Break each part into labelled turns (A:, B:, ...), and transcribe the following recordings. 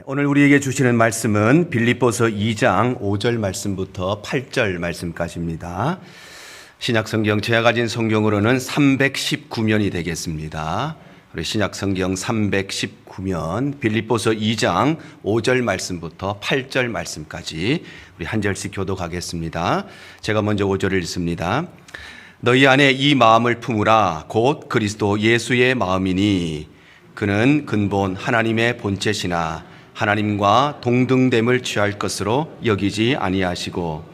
A: 오늘 우리에게 주시는 말씀은 빌립보서 2장 5절 말씀부터 8절 말씀까지입니다. 신약성경 제가 가진 성경으로는 319면이 되겠습니다. 우리 신약성경 319면 빌립보서 2장 5절 말씀부터 8절 말씀까지 우리 한 절씩 교독하겠습니다. 제가 먼저 5절을 읽습니다. 너희 안에 이 마음을 품으라 곧 그리스도 예수의 마음이니 그는 근본 하나님의 본체시나 하나님과 동등됨을 취할 것으로 여기지 아니하시고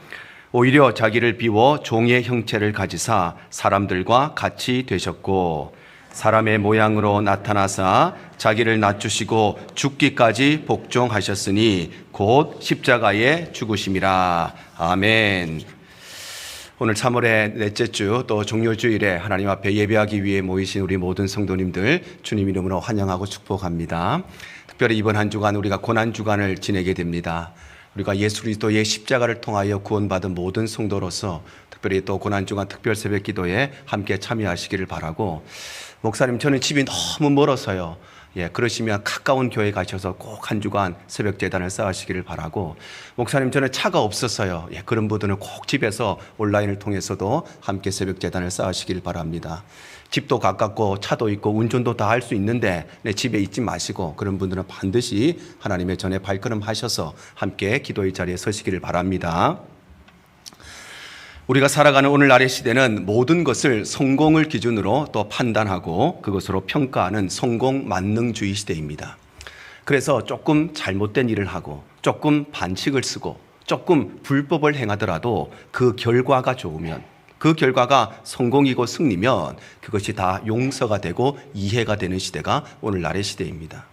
A: 오히려 자기를 비워 종의 형체를 가지사 사람들과 같이 되셨고 사람의 모양으로 나타나사 자기를 낮추시고 죽기까지 복종하셨으니 곧 십자가에 죽으심이라. 아멘. 오늘 3월의 넷째 주 또 종료주일에 하나님 앞에 예배하기 위해 모이신 우리 모든 성도님들 주님 이름으로 환영하고 축복합니다. 특별히 이번 한 주간 우리가 고난주간을 지내게 됩니다. 우리가 예수 그리스도의 십자가를 통하여 구원받은 모든 성도로서 특별히 또 고난주간 특별 새벽 기도에 함께 참여하시기를 바라고, 목사님 저는 집이 너무 멀어서요. 그러시면 가까운 교회 가셔서 꼭 한 주간 새벽 제단을 쌓으시기를 바라고, 목사님 저는 차가 없어서요. 그런 분들은 꼭 집에서 온라인을 통해서도 함께 새벽 제단을 쌓으시기를 바랍니다. 집도 가깝고 차도 있고 운전도 다 할 수 있는데 집에 있지 마시고 그런 분들은 반드시 하나님의 전에 발걸음 하셔서 함께 기도의 자리에 서시기를 바랍니다. 우리가 살아가는 오늘날의 시대는 모든 것을 성공을 기준으로 또 판단하고 그것으로 평가하는 성공 만능주의 시대입니다. 그래서 조금 잘못된 일을 하고 조금 반칙을 쓰고 조금 불법을 행하더라도 그 결과가 좋으면, 그 결과가 성공이고 승리면 그것이 다 용서가 되고 이해가 되는 시대가 오늘날의 시대입니다.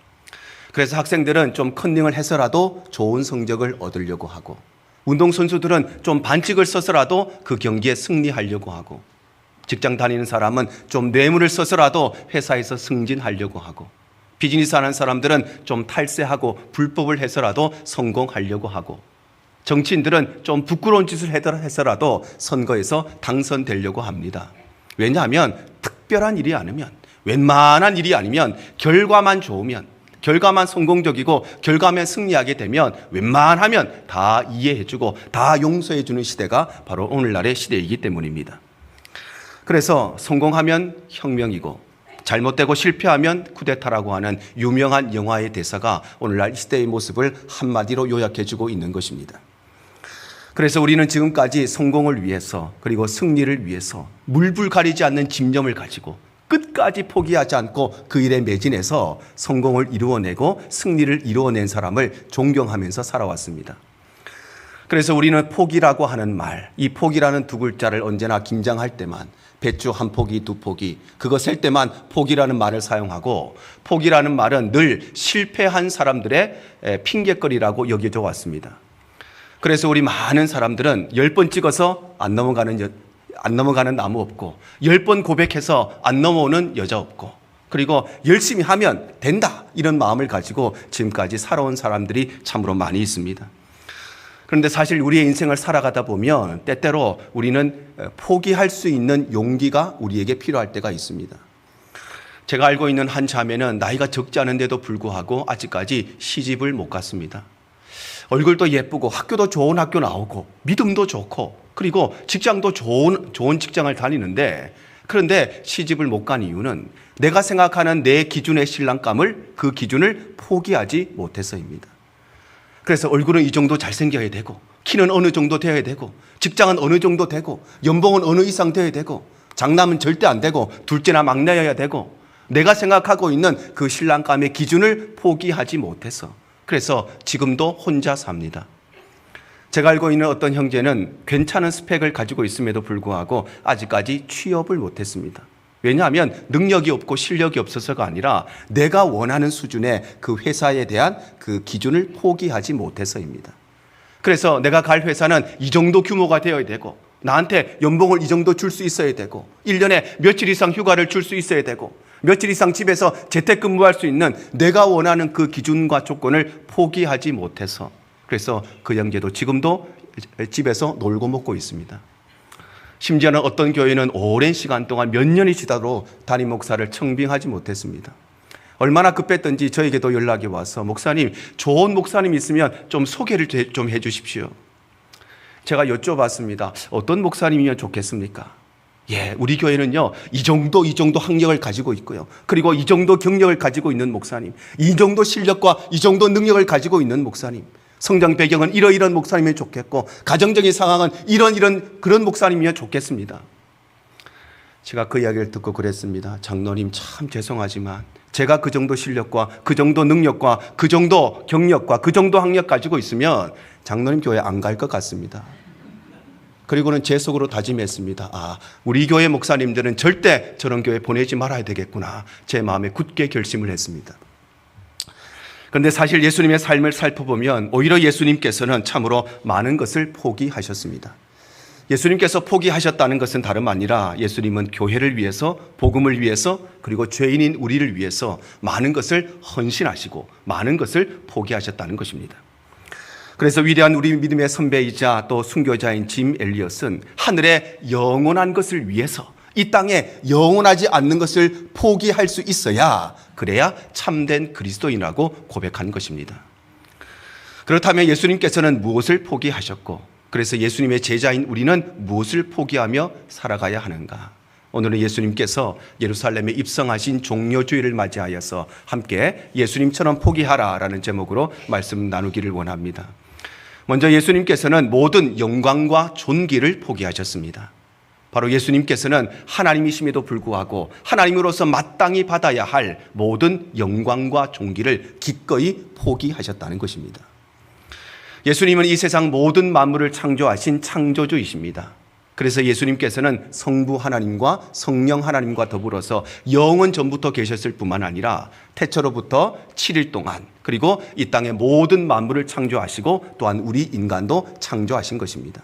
A: 그래서 학생들은 좀 컨닝을 해서라도 좋은 성적을 얻으려고 하고, 운동선수들은 좀 반칙을 써서라도 그 경기에 승리하려고 하고, 직장 다니는 사람은 좀 뇌물을 써서라도 회사에서 승진하려고 하고, 비즈니스 하는 사람들은 좀 탈세하고 불법을 해서라도 성공하려고 하고, 정치인들은 좀 부끄러운 짓을 해서라도 선거에서 당선되려고 합니다. 왜냐하면 특별한 일이 아니면, 웬만한 일이 아니면 결과만 좋으면, 결과만 성공적이고 결과만 승리하게 되면 웬만하면 다 이해해주고 다 용서해주는 시대가 바로 오늘날의 시대이기 때문입니다. 그래서 성공하면 혁명이고 잘못되고 실패하면 쿠데타라고 하는 유명한 영화의 대사가 오늘날 시대의 모습을 한마디로 요약해주고 있는 것입니다. 그래서 우리는 지금까지 성공을 위해서 그리고 승리를 위해서 물불 가리지 않는 집념을 가지고 끝까지 포기하지 않고 그 일에 매진해서 성공을 이루어내고 승리를 이루어낸 사람을 존경하면서 살아왔습니다. 그래서 우리는 포기라고 하는 말, 이 포기라는 두 글자를 언제나 김장할 때만 배추 한 포기, 두 포기, 그거 셀 때만 포기라는 말을 사용하고, 포기라는 말은 늘 실패한 사람들의 핑계거리라고 여겨져 왔습니다. 그래서 우리 많은 사람들은 10번 찍어서 안 넘어가는 나무 없고, 10번 고백해서 안 넘어오는 여자 없고, 그리고 열심히 하면 된다 이런 마음을 가지고 지금까지 살아온 사람들이 참으로 많이 있습니다. 그런데 사실 우리의 인생을 살아가다 보면 때때로 우리는 포기할 수 있는 용기가 우리에게 필요할 때가 있습니다. 제가 알고 있는 한 자매는 나이가 적지 않은데도 불구하고 아직까지 시집을 못 갔습니다. 얼굴도 예쁘고 학교도 좋은 학교 나오고 믿음도 좋고 그리고 직장도 좋은 직장을 다니는데, 그런데 시집을 못 간 이유는 내가 생각하는 내 기준의 신랑감을, 그 기준을 포기하지 못해서입니다. 그래서 얼굴은 이 정도 잘생겨야 되고, 키는 어느 정도 되어야 되고, 직장은 어느 정도 되고, 연봉은 어느 이상 되어야 되고, 장남은 절대 안 되고, 둘째나 막내여야 되고, 내가 생각하고 있는 그 신랑감의 기준을 포기하지 못해서, 그래서 지금도 혼자 삽니다. 제가 알고 있는 어떤 형제는 괜찮은 스펙을 가지고 있음에도 불구하고 아직까지 취업을 못했습니다. 왜냐하면 능력이 없고 실력이 없어서가 아니라 내가 원하는 수준의 그 회사에 대한 그 기준을 포기하지 못해서입니다. 그래서 내가 갈 회사는 이 정도 규모가 되어야 되고, 나한테 연봉을 이 정도 줄 수 있어야 되고, 1년에 며칠 이상 휴가를 줄 수 있어야 되고, 며칠 이상 집에서 재택근무할 수 있는 내가 원하는 그 기준과 조건을 포기하지 못해서, 그래서 그 형제도 지금도 집에서 놀고 먹고 있습니다. 심지어는 어떤 교회는 오랜 시간 동안 몇 년이 지나도 담임 목사를 청빙하지 못했습니다. 얼마나 급했던지 저에게도 연락이 와서 목사님, 좋은 목사님 있으면 좀 소개를 좀 해 주십시오. 제가 여쭤봤습니다. 어떤 목사님이면 좋겠습니까? 우리 교회는요, 이 정도 학력을 가지고 있고요. 그리고 이 정도 경력을 가지고 있는 목사님, 이 정도 실력과 이 정도 능력을 가지고 있는 목사님, 성장 배경은 이러이런 목사님이면 좋겠고, 가정적인 상황은 이런 그런 목사님이면 좋겠습니다. 제가 그 이야기를 듣고 그랬습니다. 장로님, 참 죄송하지만 제가 그 정도 실력과 그 정도 능력과 그 정도 경력과 그 정도 학력 가지고 있으면 장로님 교회 안 갈 것 같습니다. 그리고는 제 속으로 다짐했습니다. 우리 교회 목사님들은 절대 저런 교회 보내지 말아야 되겠구나. 제 마음에 굳게 결심을 했습니다. 그런데 사실 예수님의 삶을 살펴보면 오히려 예수님께서는 참으로 많은 것을 포기하셨습니다. 예수님께서 포기하셨다는 것은 다름 아니라 예수님은 교회를 위해서, 복음을 위해서, 그리고 죄인인 우리를 위해서 많은 것을 헌신하시고 많은 것을 포기하셨다는 것입니다. 그래서 위대한 우리 믿음의 선배이자 또 순교자인 짐 엘리엇은 하늘의 영원한 것을 위해서 이 땅에 영원하지 않는 것을 포기할 수 있어야, 그래야 참된 그리스도인이라고 고백한 것입니다. 그렇다면 예수님께서는 무엇을 포기하셨고, 그래서 예수님의 제자인 우리는 무엇을 포기하며 살아가야 하는가? 오늘은 예수님께서 예루살렘에 입성하신 종려주일을 맞이하여서 함께 예수님처럼 포기하라라는 제목으로 말씀 나누기를 원합니다. 먼저 예수님께서는 모든 영광과 존귀를 포기하셨습니다. 바로 예수님께서는 하나님이심에도 불구하고 하나님으로서 마땅히 받아야 할 모든 영광과 존귀를 기꺼이 포기하셨다는 것입니다. 예수님은 이 세상 모든 만물을 창조하신 창조주이십니다. 그래서 예수님께서는 성부 하나님과 성령 하나님과 더불어서 영원 전부터 계셨을 뿐만 아니라 태초로부터 7일 동안, 그리고 이 땅의 모든 만물을 창조하시고 또한 우리 인간도 창조하신 것입니다.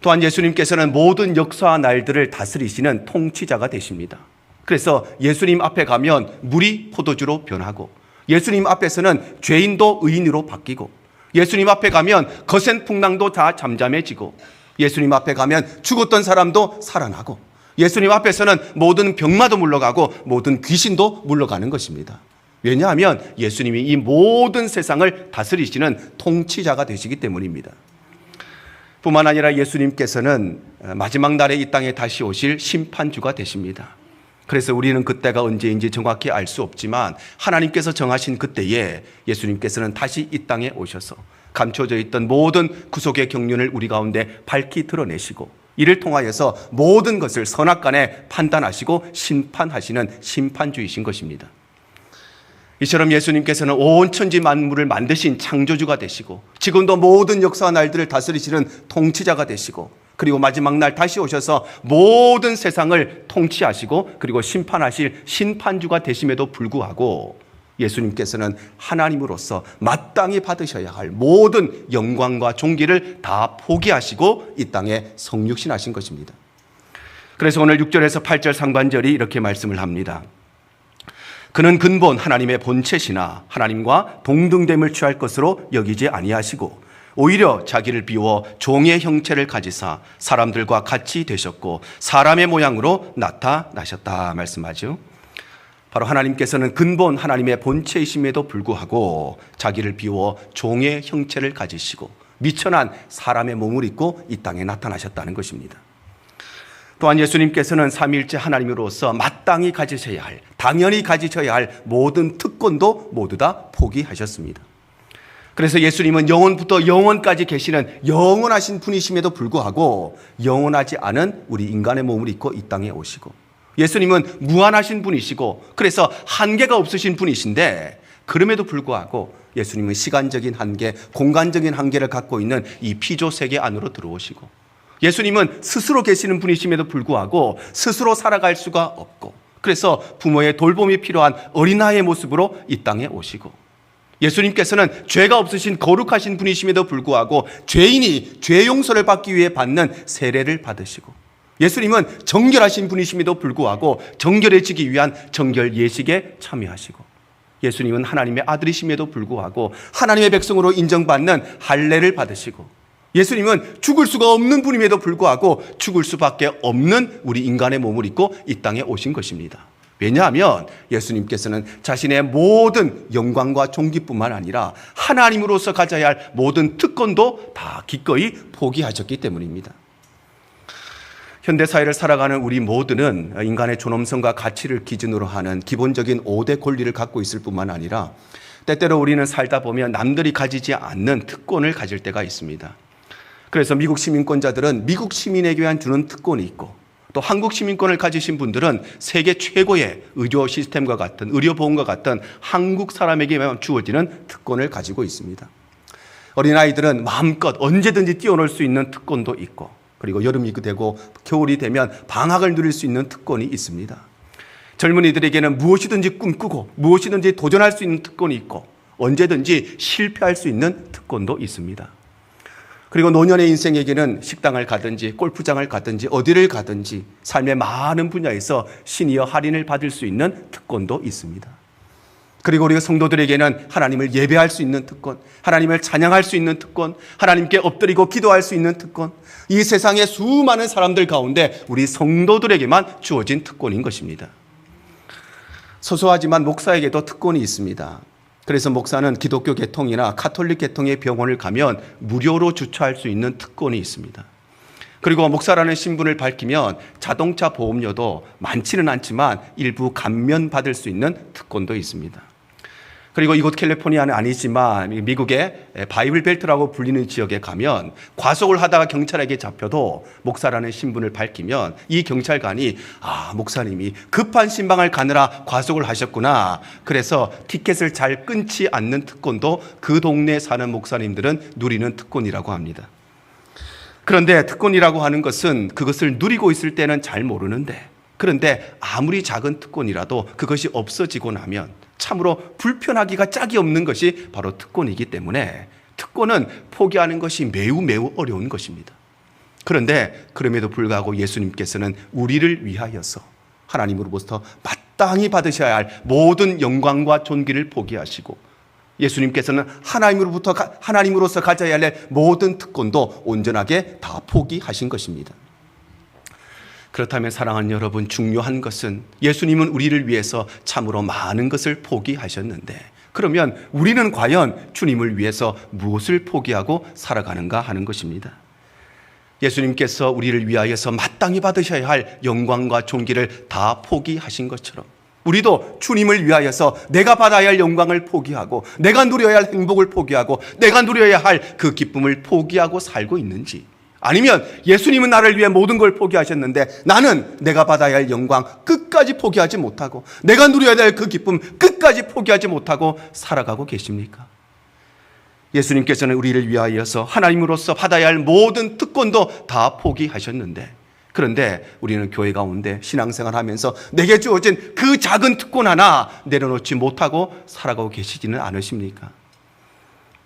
A: 또한 예수님께서는 모든 역사와 날들을 다스리시는 통치자가 되십니다. 그래서 예수님 앞에 가면 물이 포도주로 변하고, 예수님 앞에서는 죄인도 의인으로 바뀌고, 예수님 앞에 가면 거센 풍랑도 다 잠잠해지고, 예수님 앞에 가면 죽었던 사람도 살아나고, 예수님 앞에서는 모든 병마도 물러가고 모든 귀신도 물러가는 것입니다. 왜냐하면 예수님이 이 모든 세상을 다스리시는 통치자가 되시기 때문입니다. 뿐만 아니라 예수님께서는 마지막 날에 이 땅에 다시 오실 심판주가 되십니다. 그래서 우리는 그때가 언제인지 정확히 알 수 없지만 하나님께서 정하신 그때에 예수님께서는 다시 이 땅에 오셔서 감춰져 있던 모든 구속의 경륜을 우리 가운데 밝히 드러내시고, 이를 통하여서 모든 것을 선악간에 판단하시고 심판하시는 심판주이신 것입니다. 이처럼 예수님께서는 온 천지 만물을 만드신 창조주가 되시고, 지금도 모든 역사와 날들을 다스리시는 통치자가 되시고, 그리고 마지막 날 다시 오셔서 모든 세상을 통치하시고 그리고 심판하실 심판주가 되심에도 불구하고 예수님께서는 하나님으로서 마땅히 받으셔야 할 모든 영광과 존귀를 다 포기하시고 이 땅에 성육신하신 것입니다. 그래서 오늘 6절에서 8절 상반절이 이렇게 말씀을 합니다. 그는 근본 하나님의 본체시나 하나님과 동등됨을 취할 것으로 여기지 아니하시고 오히려 자기를 비워 종의 형체를 가지사 사람들과 같이 되셨고 사람의 모양으로 나타나셨다 말씀하죠. 바로 하나님께서는 근본 하나님의 본체이심에도 불구하고 자기를 비워 종의 형체를 가지시고 미천한 사람의 몸을 입고 이 땅에 나타나셨다는 것입니다. 또한 예수님께서는 삼위일체 하나님으로서 마땅히 가지셔야 할, 당연히 가지셔야 할 모든 특권도 모두 다 포기하셨습니다. 그래서 예수님은 영원부터 영원까지 계시는 영원하신 분이심에도 불구하고 영원하지 않은 우리 인간의 몸을 입고 이 땅에 오시고, 예수님은 무한하신 분이시고 그래서 한계가 없으신 분이신데 그럼에도 불구하고 예수님은 시간적인 한계, 공간적인 한계를 갖고 있는 이 피조 세계 안으로 들어오시고, 예수님은 스스로 계시는 분이심에도 불구하고 스스로 살아갈 수가 없고 그래서 부모의 돌봄이 필요한 어린아이의 모습으로 이 땅에 오시고, 예수님께서는 죄가 없으신 거룩하신 분이심에도 불구하고 죄인이 죄 용서를 받기 위해 받는 세례를 받으시고, 예수님은 정결하신 분이심에도 불구하고 정결해지기 위한 정결 예식에 참여하시고, 예수님은 하나님의 아들이심에도 불구하고 하나님의 백성으로 인정받는 할례를 받으시고, 예수님은 죽을 수가 없는 분임에도 불구하고 죽을 수밖에 없는 우리 인간의 몸을 입고 이 땅에 오신 것입니다. 왜냐하면 예수님께서는 자신의 모든 영광과 존귀뿐만 아니라 하나님으로서 가져야 할 모든 특권도 다 기꺼이 포기하셨기 때문입니다. 현대사회를 살아가는 우리 모두는 인간의 존엄성과 가치를 기준으로 하는 기본적인 5대 권리를 갖고 있을 뿐만 아니라 때때로 우리는 살다 보면 남들이 가지지 않는 특권을 가질 때가 있습니다. 그래서 미국 시민권자들은 미국 시민에게만 주는 특권이 있고, 또 한국 시민권을 가지신 분들은 세계 최고의 의료 시스템과 같은, 의료보험과 같은 한국 사람에게만 주어지는 특권을 가지고 있습니다. 어린아이들은 마음껏 언제든지 뛰어놀 수 있는 특권도 있고, 그리고 여름이 되고 겨울이 되면 방학을 누릴 수 있는 특권이 있습니다. 젊은이들에게는 무엇이든지 꿈꾸고 무엇이든지 도전할 수 있는 특권이 있고, 언제든지 실패할 수 있는 특권도 있습니다. 그리고 노년의 인생에게는 식당을 가든지 골프장을 가든지 어디를 가든지 삶의 많은 분야에서 시니어 할인을 받을 수 있는 특권도 있습니다. 그리고 우리가 성도들에게는 하나님을 예배할 수 있는 특권, 하나님을 찬양할 수 있는 특권, 하나님께 엎드리고 기도할 수 있는 특권, 이 세상의 수많은 사람들 가운데 우리 성도들에게만 주어진 특권인 것입니다. 소소하지만 목사에게도 특권이 있습니다. 그래서 목사는 기독교 계통이나 가톨릭 계통의 병원을 가면 무료로 주차할 수 있는 특권이 있습니다. 그리고 목사라는 신분을 밝히면 자동차 보험료도 많지는 않지만 일부 감면받을 수 있는 특권도 있습니다. 그리고 이곳 캘리포니아는 아니지만 미국의 바이블 벨트라고 불리는 지역에 가면 과속을 하다가 경찰에게 잡혀도 목사라는 신분을 밝히면 이 경찰관이 목사님이 급한 신방을 가느라 과속을 하셨구나, 그래서 티켓을 잘 끊지 않는 특권도 그 동네에 사는 목사님들은 누리는 특권이라고 합니다. 그런데 특권이라고 하는 것은 그것을 누리고 있을 때는 잘 모르는데, 그런데 아무리 작은 특권이라도 그것이 없어지고 나면 참으로 불편하기가 짝이 없는 것이 바로 특권이기 때문에 특권은 포기하는 것이 매우 매우 어려운 것입니다. 그런데 그럼에도 불구하고 예수님께서는 우리를 위하여서 하나님으로부터 마땅히 받으셔야 할 모든 영광과 존귀를 포기하시고, 예수님께서는 하나님으로서 가져야 할 모든 특권도 온전하게 다 포기하신 것입니다. 그렇다면 사랑하는 여러분, 중요한 것은 예수님은 우리를 위해서 참으로 많은 것을 포기하셨는데, 그러면 우리는 과연 주님을 위해서 무엇을 포기하고 살아가는가 하는 것입니다. 예수님께서 우리를 위하여서 마땅히 받으셔야 할 영광과 존귀를 다 포기하신 것처럼 우리도 주님을 위하여서 내가 받아야 할 영광을 포기하고, 내가 누려야 할 행복을 포기하고, 내가 누려야 할 그 기쁨을 포기하고 살고 있는지, 아니면 예수님은 나를 위해 모든 걸 포기하셨는데 나는 내가 받아야 할 영광 끝까지 포기하지 못하고, 내가 누려야 될 그 기쁨 끝까지 포기하지 못하고 살아가고 계십니까? 예수님께서는 우리를 위하여서 하나님으로서 받아야 할 모든 특권도 다 포기하셨는데, 그런데 우리는 교회 가운데 신앙생활하면서 내게 주어진 그 작은 특권 하나 내려놓지 못하고 살아가고 계시지는 않으십니까?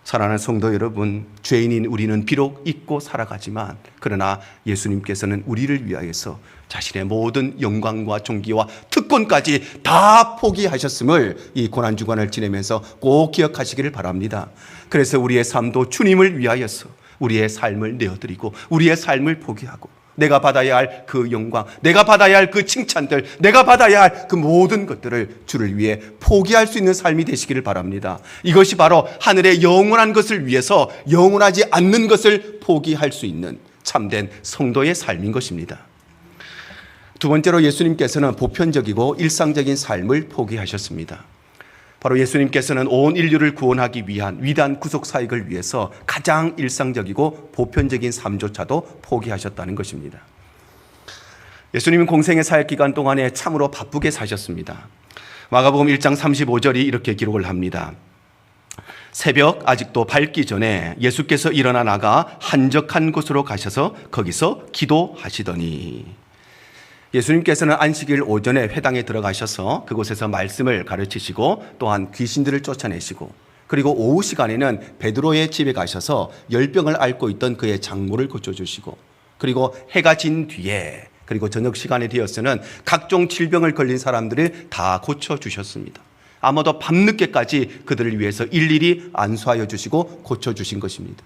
A: 사랑하는 성도 여러분, 죄인인 우리는 비록 잊고 살아가지만, 그러나 예수님께서는 우리를 위하여서 자신의 모든 영광과 존귀와 특권까지 다 포기하셨음을 이 고난주간을 지내면서 꼭 기억하시기를 바랍니다. 그래서 우리의 삶도 주님을 위하여서 우리의 삶을 내어드리고 우리의 삶을 포기하고, 내가 받아야 할 그 영광, 내가 받아야 할 그 칭찬들, 내가 받아야 할 그 모든 것들을 주를 위해 포기할 수 있는 삶이 되시기를 바랍니다. 이것이 바로 하늘의 영원한 것을 위해서 영원하지 않는 것을 포기할 수 있는 참된 성도의 삶인 것입니다. 두 번째로 예수님께서는 보편적이고 일상적인 삶을 포기하셨습니다. 바로 예수님께서는 온 인류를 구원하기 위한 위대한 구속 사역을 위해서 가장 일상적이고 보편적인 삶조차도 포기하셨다는 것입니다. 예수님은 공생의 사역 기간 동안에 참으로 바쁘게 사셨습니다. 마가복음 1장 35절이 이렇게 기록을 합니다. 새벽 아직도 밝기 전에 예수께서 일어나 나가 한적한 곳으로 가셔서 거기서 기도하시더니, 예수님께서는 안식일 오전에 회당에 들어가셔서 그곳에서 말씀을 가르치시고, 또한 귀신들을 쫓아내시고, 그리고 오후 시간에는 베드로의 집에 가셔서 열병을 앓고 있던 그의 장모를 고쳐주시고, 그리고 해가 진 뒤에, 그리고 저녁 시간에 되었으면 각종 질병을 걸린 사람들을 다 고쳐주셨습니다. 아마도 밤늦게까지 그들을 위해서 일일이 안수하여 주시고 고쳐주신 것입니다.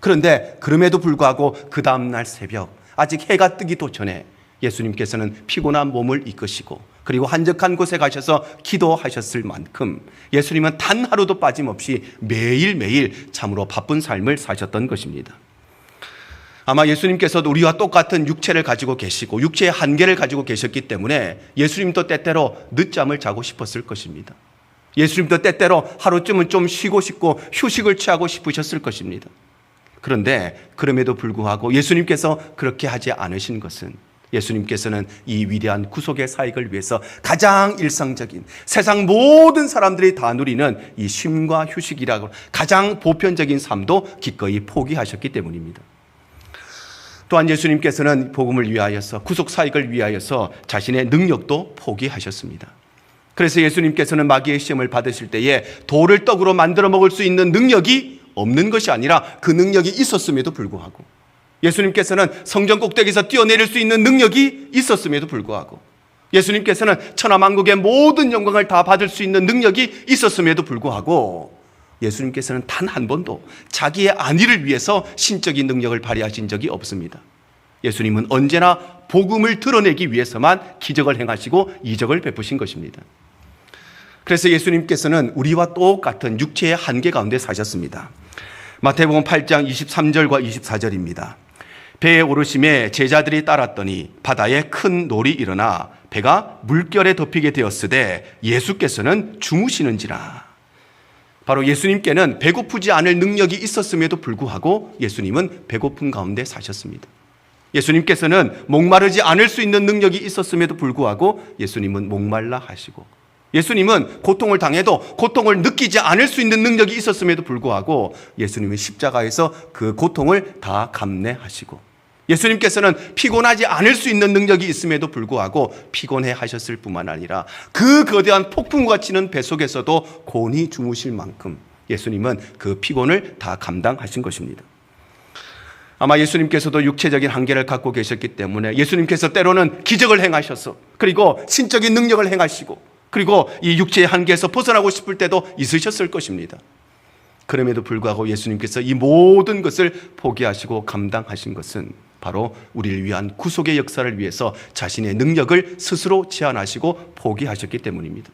A: 그런데 그럼에도 불구하고 그 다음날 새벽, 아직 해가 뜨기도 전에 예수님께서는 피곤한 몸을 이끄시고 그리고 한적한 곳에 가셔서 기도하셨을 만큼 예수님은 단 하루도 빠짐없이 매일매일 참으로 바쁜 삶을 사셨던 것입니다. 아마 예수님께서도 우리와 똑같은 육체를 가지고 계시고 육체의 한계를 가지고 계셨기 때문에 예수님도 때때로 늦잠을 자고 싶었을 것입니다. 예수님도 때때로 하루쯤은 좀 쉬고 싶고 휴식을 취하고 싶으셨을 것입니다. 그런데 그럼에도 불구하고 예수님께서 그렇게 하지 않으신 것은 예수님께서는 이 위대한 구속의 사역을 위해서 가장 일상적인 세상 모든 사람들이 다 누리는 이 쉼과 휴식이라고 가장 보편적인 삶도 기꺼이 포기하셨기 때문입니다. 또한 예수님께서는 복음을 위하여서 구속 사역을 위하여서 자신의 능력도 포기하셨습니다. 그래서 예수님께서는 마귀의 시험을 받으실 때에 돌을 떡으로 만들어 먹을 수 있는 능력이 없는 것이 아니라 그 능력이 있었음에도 불구하고 예수님께서는 성전 꼭대기에서 뛰어내릴 수 있는 능력이 있었음에도 불구하고 예수님께서는 천하만국의 모든 영광을 다 받을 수 있는 능력이 있었음에도 불구하고 예수님께서는 단 한 번도 자기의 안위를 위해서 신적인 능력을 발휘하신 적이 없습니다. 예수님은 언제나 복음을 드러내기 위해서만 기적을 행하시고 이적을 베푸신 것입니다. 그래서 예수님께서는 우리와 똑같은 육체의 한계 가운데 사셨습니다. 마태복음 8장 23절과 24절입니다. 배에 오르심에 제자들이 따랐더니 바다에 큰 놀이 일어나 배가 물결에 덮이게 되었으되 예수께서는 주무시는지라. 바로 예수님께는 배고프지 않을 능력이 있었음에도 불구하고 예수님은 배고픈 가운데 사셨습니다. 예수님께서는 목마르지 않을 수 있는 능력이 있었음에도 불구하고 예수님은 목말라 하시고 예수님은 고통을 당해도 고통을 느끼지 않을 수 있는 능력이 있었음에도 불구하고 예수님은 십자가에서 그 고통을 다 감내하시고 예수님께서는 피곤하지 않을 수 있는 능력이 있음에도 불구하고 피곤해 하셨을 뿐만 아니라 그 거대한 폭풍과 치는 배 속에서도 곤히 주무실 만큼 예수님은 그 피곤을 다 감당하신 것입니다. 아마 예수님께서도 육체적인 한계를 갖고 계셨기 때문에 예수님께서 때로는 기적을 행하셔서 그리고 신적인 능력을 행하시고 그리고 이 육체의 한계에서 벗어나고 싶을 때도 있으셨을 것입니다. 그럼에도 불구하고 예수님께서 이 모든 것을 포기하시고 감당하신 것은 바로 우리를 위한 구속의 역사를 위해서 자신의 능력을 스스로 제한하시고 포기하셨기 때문입니다.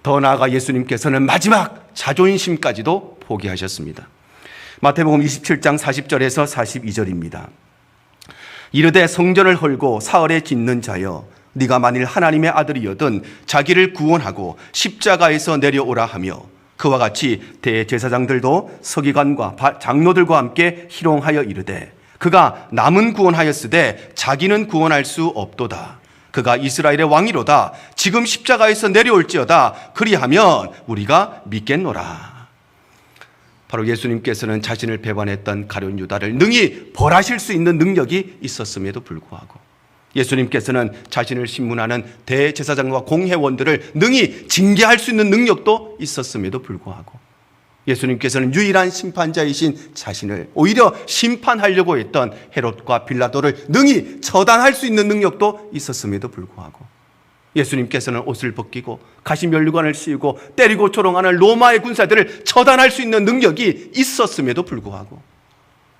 A: 더 나아가 예수님께서는 마지막 자존심까지도 포기하셨습니다. 마태복음 27장 40절에서 42절입니다. 이르되 성전을 헐고 사흘에 짓는 자여 네가 만일 하나님의 아들이여든 자기를 구원하고 십자가에서 내려오라 하며 그와 같이 대제사장들도 서기관과 장로들과 함께 희롱하여 이르되 그가 남은 구원하였으되 자기는 구원할 수 없도다. 그가 이스라엘의 왕이로다. 지금 십자가에서 내려올지어다. 그리하면 우리가 믿겠노라. 바로 예수님께서는 자신을 배반했던 가룟 유다를 능히 벌하실 수 있는 능력이 있었음에도 불구하고 예수님께서는 자신을 신문하는 대제사장과 공회원들을 능히 징계할 수 있는 능력도 있었음에도 불구하고 예수님께서는 유일한 심판자이신 자신을 오히려 심판하려고 했던 헤롯과 빌라도를 능히 처단할 수 있는 능력도 있었음에도 불구하고 예수님께서는 옷을 벗기고 가시면류관을 씌우고 때리고 조롱하는 로마의 군사들을 처단할 수 있는 능력이 있었음에도 불구하고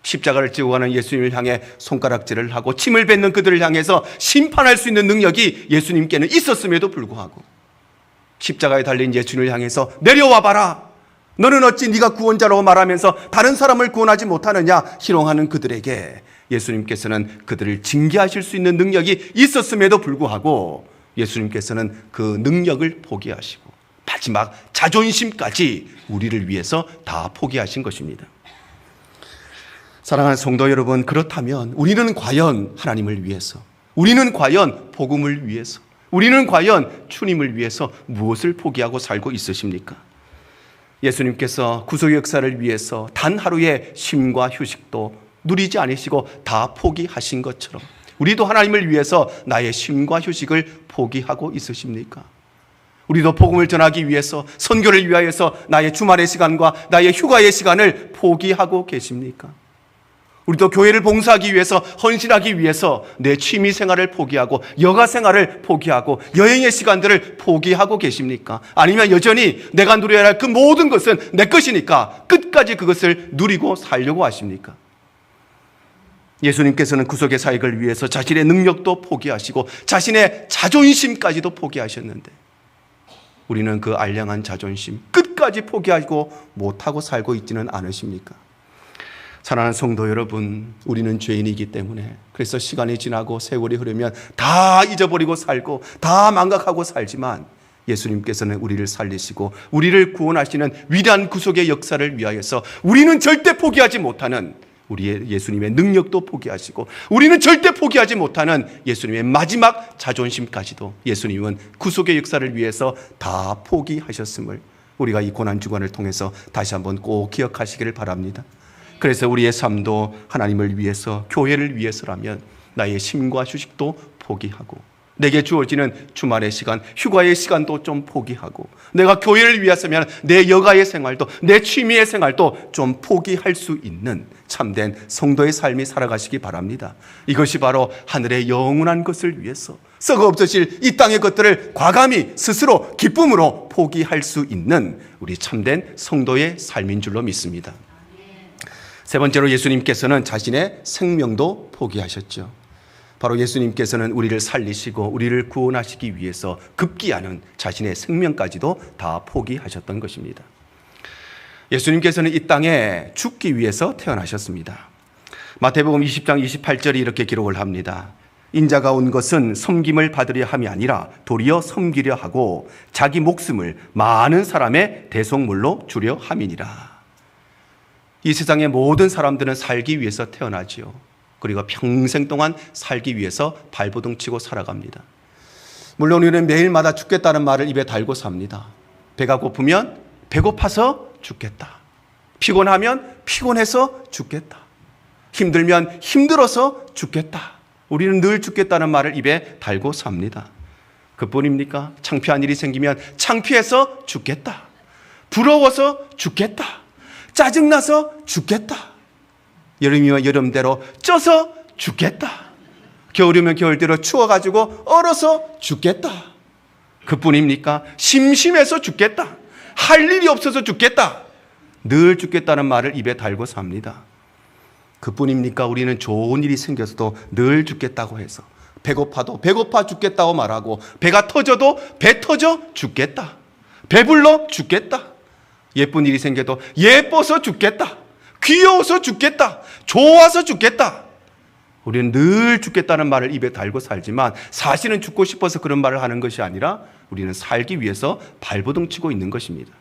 A: 십자가를 지고 가는 예수님을 향해 손가락질을 하고 침을 뱉는 그들을 향해서 심판할 수 있는 능력이 예수님께는 있었음에도 불구하고 십자가에 달린 예수님을 향해서 내려와 봐라. 너는 어찌 네가 구원자라고 말하면서 다른 사람을 구원하지 못하느냐 희롱하는 그들에게 예수님께서는 그들을 징계하실 수 있는 능력이 있었음에도 불구하고 예수님께서는 그 능력을 포기하시고 마지막 자존심까지 우리를 위해서 다 포기하신 것입니다. 사랑하는 성도 여러분, 그렇다면 우리는 과연 하나님을 위해서, 우리는 과연 복음을 위해서, 우리는 과연 주님을 위해서 무엇을 포기하고 살고 있으십니까? 예수님께서 구속의 역사를 위해서 단 하루의 쉼과 휴식도 누리지 않으시고 다 포기하신 것처럼 우리도 하나님을 위해서 나의 쉼과 휴식을 포기하고 있으십니까? 우리도 복음을 전하기 위해서 선교를 위하여서 나의 주말의 시간과 나의 휴가의 시간을 포기하고 계십니까? 우리도 교회를 봉사하기 위해서 헌신하기 위해서 내 취미 생활을 포기하고 여가 생활을 포기하고 여행의 시간들을 포기하고 계십니까? 아니면 여전히 내가 누려야 할 그 모든 것은 내 것이니까 끝까지 그것을 누리고 살려고 하십니까? 예수님께서는 구속의 사역을 위해서 자신의 능력도 포기하시고 자신의 자존심까지도 포기하셨는데 우리는 그 알량한 자존심 끝까지 포기하고 못하고 살고 있지는 않으십니까? 사랑하는 성도 여러분, 우리는 죄인이기 때문에 그래서 시간이 지나고 세월이 흐르면 다 잊어버리고 살고 다 망각하고 살지만 예수님께서는 우리를 살리시고 우리를 구원하시는 위대한 구속의 역사를 위하여서 우리는 절대 포기하지 못하는 우리의 예수님의 능력도 포기하시고 우리는 절대 포기하지 못하는 예수님의 마지막 자존심까지도 예수님은 구속의 역사를 위해서 다 포기하셨음을 우리가 이 고난주간을 통해서 다시 한번 꼭 기억하시기를 바랍니다. 그래서 우리의 삶도 하나님을 위해서, 교회를 위해서라면 나의 쉼과 휴식도 포기하고 내게 주어지는 주말의 시간, 휴가의 시간도 좀 포기하고 내가 교회를 위해서면 내 여가의 생활도, 내 취미의 생활도 좀 포기할 수 있는 참된 성도의 삶이 살아가시기 바랍니다. 이것이 바로 하늘의 영원한 것을 위해서 썩어 없어질 이 땅의 것들을 과감히 스스로 기쁨으로 포기할 수 있는 우리 참된 성도의 삶인 줄로 믿습니다. 세 번째로 예수님께서는 자신의 생명도 포기하셨죠. 바로 예수님께서는 우리를 살리시고 우리를 구원하시기 위해서 급기야는 자신의 생명까지도 다 포기하셨던 것입니다. 예수님께서는 이 땅에 죽기 위해서 태어나셨습니다. 마태복음 20장 28절이 이렇게 기록을 합니다. 인자가 온 것은 섬김을 받으려 함이 아니라 도리어 섬기려 하고 자기 목숨을 많은 사람의 대속물로 주려 함이니라. 이 세상의 모든 사람들은 살기 위해서 태어나지요. 그리고 평생 동안 살기 위해서 발버둥 치고 살아갑니다. 물론 우리는 매일마다 죽겠다는 말을 입에 달고 삽니다. 배가 고프면 배고파서 죽겠다. 피곤하면 피곤해서 죽겠다. 힘들면 힘들어서 죽겠다. 우리는 늘 죽겠다는 말을 입에 달고 삽니다. 그뿐입니까? 창피한 일이 생기면 창피해서 죽겠다. 부러워서 죽겠다. 짜증나서 죽겠다. 여름이면 여름대로 쪄서 죽겠다. 겨울이면 겨울대로 추워가지고 얼어서 죽겠다. 그뿐입니까? 심심해서 죽겠다. 할 일이 없어서 죽겠다. 늘 죽겠다는 말을 입에 달고 삽니다. 그뿐입니까? 우리는 좋은 일이 생겨서도 늘 죽겠다고 해서 배고파도 배고파 죽겠다고 말하고 배가 터져도 배 터져 죽겠다. 배불러 죽겠다. 예쁜 일이 생겨도 예뻐서 죽겠다. 귀여워서 죽겠다. 좋아서 죽겠다. 우리는 늘 죽겠다는 말을 입에 달고 살지만 사실은 죽고 싶어서 그런 말을 하는 것이 아니라 우리는 살기 위해서 발버둥 치고 있는 것입니다.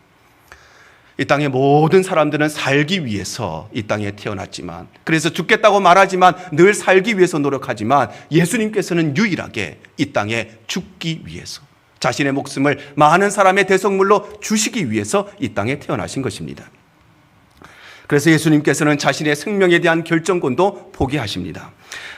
A: 이 땅의 모든 사람들은 살기 위해서 이 땅에 태어났지만 그래서 죽겠다고 말하지만 늘 살기 위해서 노력하지만 예수님께서는 유일하게 이 땅에 죽기 위해서 자신의 목숨을 많은 사람의 대속물로 주시기 위해서 이 땅에 태어나신 것입니다. 그래서 예수님께서는 자신의 생명에 대한 결정권도 포기하십니다.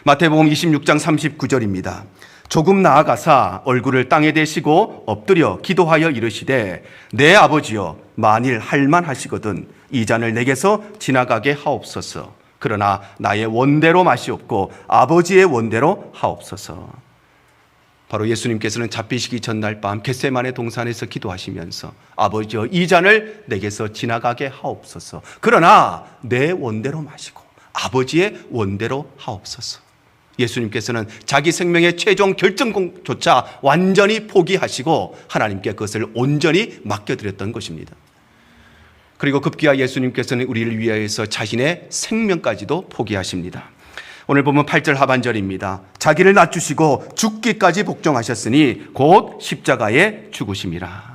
A: 마태복음 26장 39절입니다. 조금 나아가사 얼굴을 땅에 대시고 엎드려 기도하여 이르시되 내 아버지여 만일 할만하시거든 이 잔을 내게서 지나가게 하옵소서. 그러나 나의 원대로 마시옵고 아버지의 원대로 하옵소서. 바로 예수님께서는 잡히시기 전날 밤 겟세마네 동산에서 기도하시면서 아버지여 이 잔을 내게서 지나가게 하옵소서. 그러나 내 원대로 마시고 아버지의 원대로 하옵소서. 예수님께서는 자기 생명의 최종 결정권조차 완전히 포기하시고 하나님께 그것을 온전히 맡겨드렸던 것입니다. 그리고 급기야 예수님께서는 우리를 위하여서 자신의 생명까지도 포기하십니다. 오늘 보면 8절 하반절입니다. 자기를 낮추시고 죽기까지 복종하셨으니 곧 십자가에 죽으심이라.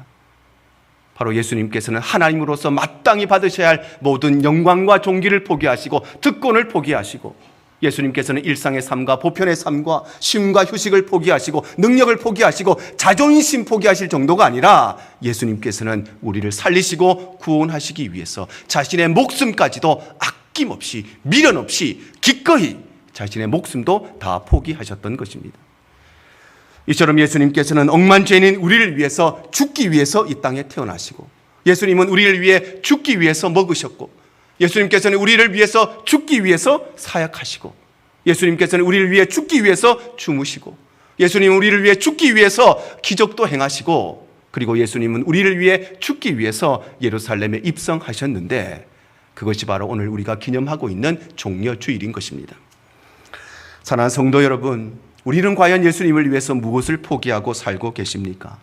A: 바로 예수님께서는 하나님으로서 마땅히 받으셔야 할 모든 영광과 존귀를 포기하시고 특권을 포기하시고 예수님께서는 일상의 삶과 보편의 삶과 쉼과 휴식을 포기하시고 능력을 포기하시고 자존심 포기하실 정도가 아니라 예수님께서는 우리를 살리시고 구원하시기 위해서 자신의 목숨까지도 아낌없이 미련 없이 기꺼이 자신의 목숨도 다 포기하셨던 것입니다. 이처럼 예수님께서는 억만죄인인 우리를 위해서 죽기 위해서 이 땅에 태어나시고 예수님은 우리를 위해 죽기 위해서 먹으셨고 예수님께서는 우리를 위해서 죽기 위해서 사역하시고 예수님께서는 우리를 위해 죽기 위해서 주무시고 예수님은 우리를 위해 죽기 위해서 기적도 행하시고 그리고 예수님은 우리를 위해 죽기 위해서 예루살렘에 입성하셨는데 그것이 바로 오늘 우리가 기념하고 있는 종려주일인 것입니다. 사랑하는 성도 여러분, 우리는 과연 예수님을 위해서 무엇을 포기하고 살고 계십니까?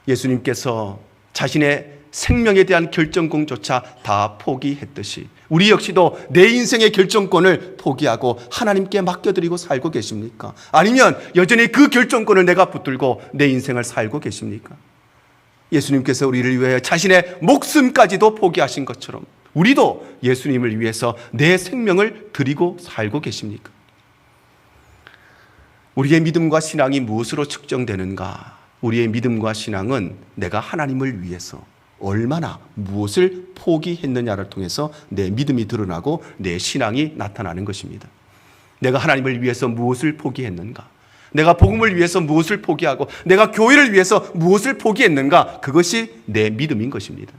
A: 예수님께서 자신의 생명에 대한 결정권조차 다 포기했듯이 우리 역시도 내 인생의 결정권을 포기하고 하나님께 맡겨드리고 살고 계십니까? 아니면 여전히 그 결정권을 내가 붙들고 내 인생을 살고 계십니까? 예수님께서 우리를 위해 자신의 목숨까지도 포기하신 것처럼 우리도 예수님을 위해서 내 생명을 드리고 살고 계십니까? 우리의 믿음과 신앙이 무엇으로 측정되는가? 우리의 믿음과 신앙은 내가 하나님을 위해서 얼마나 무엇을 포기했느냐를 통해서 내 믿음이 드러나고 내 신앙이 나타나는 것입니다. 내가 하나님을 위해서 무엇을 포기했는가? 내가 복음을 위해서 무엇을 포기하고 내가 교회를 위해서 무엇을 포기했는가? 그것이 내 믿음인 것입니다.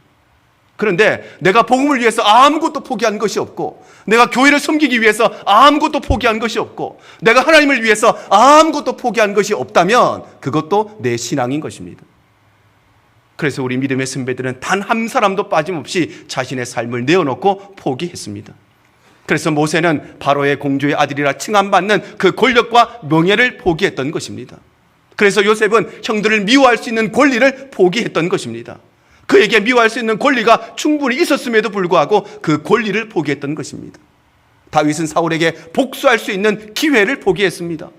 A: 그런데 내가 복음을 위해서 아무것도 포기한 것이 없고 내가 교회를 섬기기 위해서 아무것도 포기한 것이 없고 내가 하나님을 위해서 아무것도 포기한 것이 없다면 그것도 내 신앙인 것입니다. 그래서 우리 믿음의 선배들은 단 한 사람도 빠짐없이 자신의 삶을 내어놓고 포기했습니다. 그래서 모세는 바로의 공주의 아들이라 칭함받는 그 권력과 명예를 포기했던 것입니다. 그래서 요셉은 형들을 미워할 수 있는 권리를 포기했던 것입니다. 그에게 미워할 수 있는 권리가 충분히 있었음에도 불구하고 그 권리를 포기했던 것입니다. 다윗은 사울에게 복수할 수 있는 기회를 포기했습니다.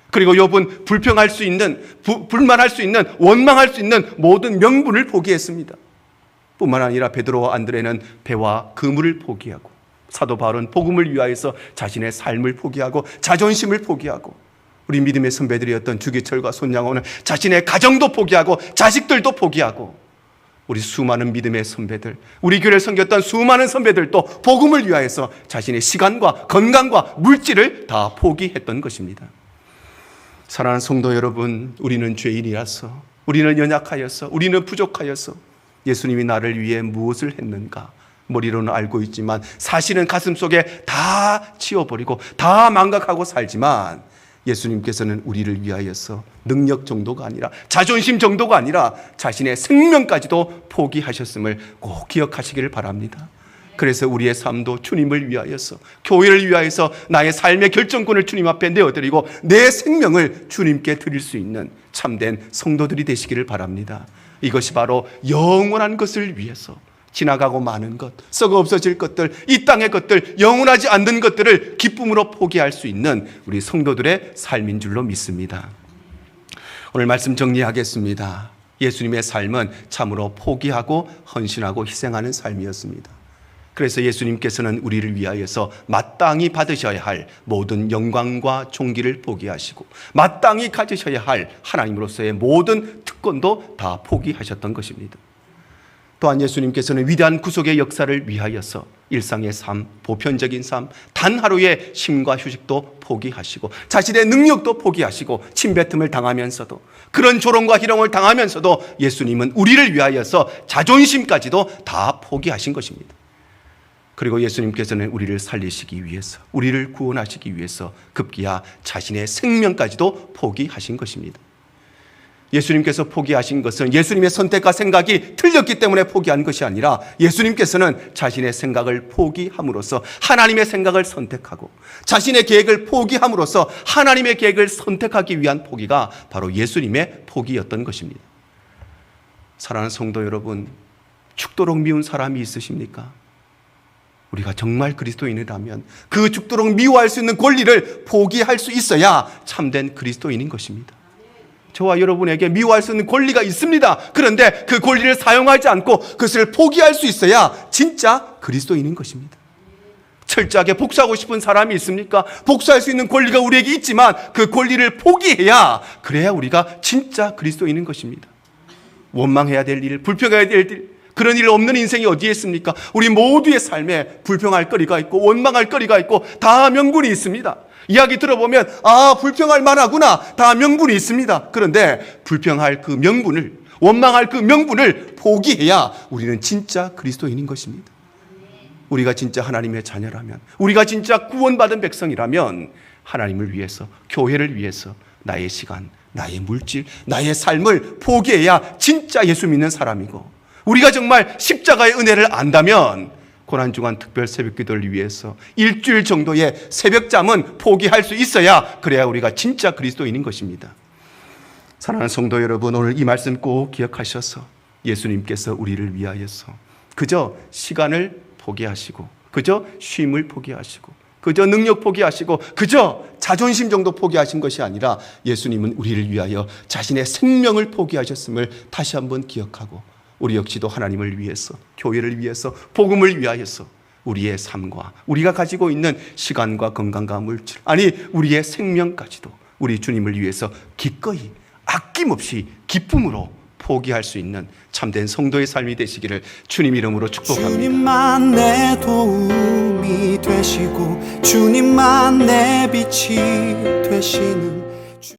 A: 그리고 욥은 불평할 수 있는, 불만할 수 있는, 원망할 수 있는 모든 명분을 포기했습니다. 뿐만 아니라 베드로와 안드레는 배와 그물을 포기하고 사도 바울은 복음을 위하여서 자신의 삶을 포기하고 자존심을 포기하고 우리 믿음의 선배들이었던 주기철과 손양호는 자신의 가정도 포기하고 자식들도 포기하고 우리 수많은 믿음의 선배들, 우리 교회를 섬겼던 수많은 선배들도 복음을 위하여서 자신의 시간과 건강과 물질을 다 포기했던 것입니다. 사랑하는 성도 여러분, 우리는 죄인이라서, 우리는 연약하여서, 우리는 부족하여서 예수님이 나를 위해 무엇을 했는가? 머리로는 알고 있지만 사실은 가슴속에 다 치워버리고 다 망각하고 살지만 예수님께서는 우리를 위하여서 능력 정도가 아니라 자존심 정도가 아니라 자신의 생명까지도 포기하셨음을 꼭 기억하시기를 바랍니다. 그래서 우리의 삶도 주님을 위하여서 교회를 위하여서 나의 삶의 결정권을 주님 앞에 내어드리고 내 생명을 주님께 드릴 수 있는 참된 성도들이 되시기를 바랍니다. 이것이 바로 영원한 것을 위해서 지나가고 마는 것, 썩어 없어질 것들, 이 땅의 것들, 영원하지 않는 것들을 기쁨으로 포기할 수 있는 우리 성도들의 삶인 줄로 믿습니다. 오늘 말씀 정리하겠습니다. 예수님의 삶은 참으로 포기하고 헌신하고 희생하는 삶이었습니다. 그래서 예수님께서는 우리를 위하여서 마땅히 받으셔야 할 모든 영광과 존귀를 포기하시고 마땅히 가지셔야 할 하나님으로서의 모든 특권도 다 포기하셨던 것입니다. 또한 예수님께서는 위대한 구속의 역사를 위하여서 일상의 삶, 보편적인 삶, 단 하루의 쉼과 휴식도 포기하시고 자신의 능력도 포기하시고 침뱉음을 당하면서도 그런 조롱과 희롱을 당하면서도 예수님은 우리를 위하여서 자존심까지도 다 포기하신 것입니다. 그리고 예수님께서는 우리를 살리시기 위해서, 우리를 구원하시기 위해서 급기야 자신의 생명까지도 포기하신 것입니다. 예수님께서 포기하신 것은 예수님의 선택과 생각이 틀렸기 때문에 포기한 것이 아니라 예수님께서는 자신의 생각을 포기함으로써 하나님의 생각을 선택하고 자신의 계획을 포기함으로써 하나님의 계획을 선택하기 위한 포기가 바로 예수님의 포기였던 것입니다. 사랑하는 성도 여러분, 죽도록 미운 사람이 있으십니까? 우리가 정말 그리스도인이라면 그 죽도록 미워할 수 있는 권리를 포기할 수 있어야 참된 그리스도인인 것입니다. 저와 여러분에게 미워할 수 있는 권리가 있습니다. 그런데 그 권리를 사용하지 않고 그것을 포기할 수 있어야 진짜 그리스도인인 것입니다. 철저하게 복수하고 싶은 사람이 있습니까? 복수할 수 있는 권리가 우리에게 있지만 그 권리를 포기해야, 그래야 우리가 진짜 그리스도인인 것입니다. 원망해야 될 일, 불평해야 될 일, 그런 일 없는 인생이 어디에 있습니까? 우리 모두의 삶에 불평할 거리가 있고 원망할 거리가 있고 다 명분이 있습니다. 이야기 들어보면 불평할 만하구나, 다 명분이 있습니다. 그런데 불평할 그 명분을, 원망할 그 명분을 포기해야 우리는 진짜 그리스도인인 것입니다. 우리가 진짜 하나님의 자녀라면, 우리가 진짜 구원받은 백성이라면 하나님을 위해서, 교회를 위해서 나의 시간, 나의 물질, 나의 삶을 포기해야 진짜 예수 믿는 사람이고, 우리가 정말 십자가의 은혜를 안다면 고난주간 특별 새벽기도를 위해서 일주일 정도의 새벽잠은 포기할 수 있어야 그래야 우리가 진짜 그리스도인인 것입니다. 사랑하는 성도 여러분, 오늘 이 말씀 꼭 기억하셔서 예수님께서 우리를 위하여서 그저 시간을 포기하시고 그저 쉼을 포기하시고 그저 능력 포기하시고 그저 자존심 정도 포기하신 것이 아니라 예수님은 우리를 위하여 자신의 생명을 포기하셨음을 다시 한번 기억하고 우리 역시도 하나님을 위해서, 교회를 위해서, 복음을 위하여서 우리의 삶과 우리가 가지고 있는 시간과 건강과 물질, 아니 우리의 생명까지도 우리 주님을 위해서 기꺼이 아낌없이 기쁨으로 포기할 수 있는 참된 성도의 삶이 되시기를 주님 이름으로 축복합니다.
B: 주님만 내 도움이 되시고 주님만 내 빛이 되시는